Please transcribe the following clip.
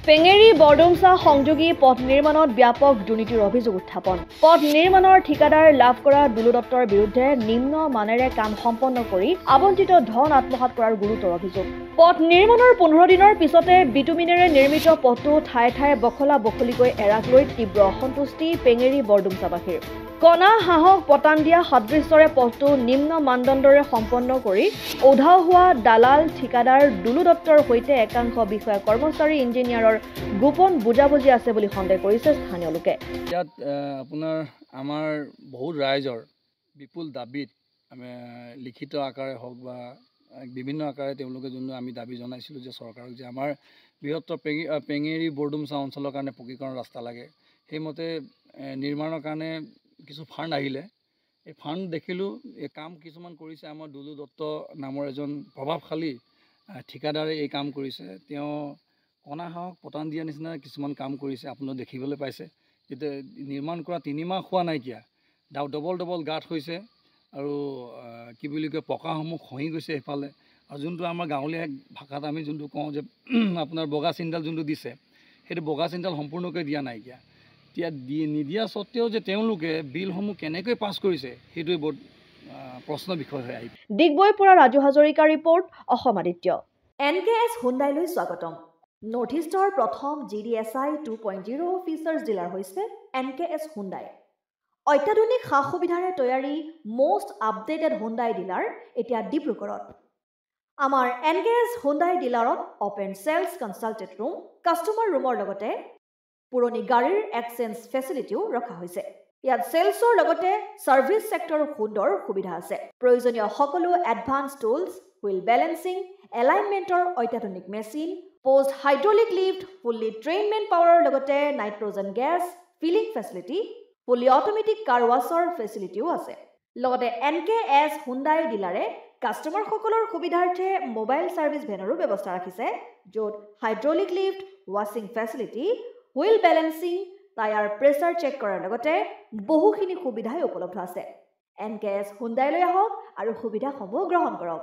পেঙেৰী বৰডুমচা সংযোগী পথ নিৰ্মাণত ব্যাপক দুৰ্নীতিৰ অভিযোগ উত্থাপন। পথ নিৰ্মাণৰ ঠিকাদাৰ লাভ কৰা দুলু দত্তৰ বিৰুদ্ধে নিম্ন মানেৰে কাম সম্পন্ন কৰি আবণ্টিত ধন আত্মসাৎ কৰাৰ গুৰুতৰ অভিযোগ। পথ নিৰ্মাণৰ 15 দিনৰ পিছতে বিটুমিনেৰে নিৰ্মিত পথটো ঠায়ে ঠায়ে বখলা বখলিকৈ এৰাক লৈ তীব্ৰ অসন্তুষ্টি পেঙেৰী বৰডুমচাবাসীৰ। কণা হাঁহক পতান দিয়া সাদৃশ্যৰে পথটো নিম্ন মানদণ্ডৰে সম্পন্ন কৰি উধাও হোৱা দালাল ঠিকাদাৰ দুলু দত্তৰ সৈতে একাংশ বিষয়া কৰ্মচাৰী ইঞ্জিনিয়াৰৰ গোপন বুজাবুজি আছে বুলি সন্দেহ কৰিছে স্থানীয় লোকে। ইয়াত আপোনাৰ আমাৰ বহুত ৰাইজৰ বিপুল দাবীত আমি লিখিত আকাৰে হওক বা বিভিন্ন আকাৰে তেওঁলোকে যোনটো আমি দাবী জনাইছিলোঁ যে চৰকাৰক যে আমাৰ বৃহত্তৰ পেঙেৰী বৰডুমচা অঞ্চলৰ কাৰণে পকীকৰণ ৰাস্তা লাগে। সেইমতে নিৰ্মাণৰ কাৰণে কিছু ফাণ্ড আহিলে। এই ফাণ্ড দেখিলোঁ এই কাম কিছুমান কৰিছে আমাৰ দুলু দত্ত নামৰ এজন প্ৰভাৱশালী ঠিকাদাৰে এই কাম কৰিছে। তেওঁ কণা হাঁহক পতান দিয়া নিচিনা কিছুমান কাম কৰিছে আপোনালোকে দেখিবলৈ পাইছে। যেতিয়া নিৰ্মাণ কৰা 3 মাহ হোৱা নাইকিয়া ডবল ডবল গাঁত হৈছে আৰু কি বুলি কয় পকাসমূহ খহি গৈছে সেইফালে। আৰু যোনটো আমাৰ গাঁৱলীয়া ভাষাত আমি যোনটো কওঁ যে আপোনাৰ বগা চিনডাল যোনটো দিছে সেইটো বগা চিনডাল সম্পূৰ্ণকৈ দিয়া নাইকিয়া। এতিয়া নিদিয়া স্বত্তেও যে তেওঁলোকে বিলসমূহ কেনেকৈ পাছ কৰিছে সেইটোৱে বহুত প্ৰশ্ন বিষয় হৈ আহিছে। ডিগবৈৰ পৰা ৰাজু হাজৰিকা ৰিপৰ্ট, অসম আদিত্য। NKS হুণ্ডাইলৈ স্বাগতম। নৰ্থ ইষ্টৰ প্ৰথম GDSI 2.0 ফিচাৰ্ছ ডিলাৰ হৈছে NKS হুণ্ডাই। অত্যাধুনিক সা সুবিধাৰে তৈয়াৰী মষ্ট আপডেটেড হুণ্ডাই ডিলাৰ এতিয়া ডিব্ৰুগড়ত। আমাৰ NKS হুণ্ডাই ডিলাৰত open sales consulted room, customer ৰুমৰ লগতে পুৰণি গাড়ীৰ এক্সচেঞ্জ ফেচিলিটিও ৰখা হৈছে। ইয়াত চেলছৰ লগতে ছাৰ্ভিচ ছেক্টৰৰ সুন্দৰ সুবিধা আছে। প্ৰয়োজনীয় সকলো এডভান্স টুলছ, হুইল বেলেন্সিং, এলাইনমেণ্টৰ অত্যাধুনিক machine, post hydraulic lift, fully ট্ৰেইনমেণ্ট পাৱাৰৰ লগতে nitrogen gas filling facility, fully automatic car washer ফেচিলিটিও আছে। লগতে NKS হুণ্ডাই ডিলাৰে কাষ্টমাৰসকলৰ সুবিধাৰ্থে মোবাইল ছাৰ্ভিচ ভেনৰো ব্যৱস্থা ৰাখিছে, য'ত হাইড্ৰলিক লিফ্ট, ৱাছিং facility, wheel balancing, tyre pressure check কৰাৰ লগতে বহুখিনি সুবিধাই উপলব্ধ আছে। NKS হুণ্ডাইলৈ আহক আৰু সুবিধাসমূহ গ্ৰহণ কৰক।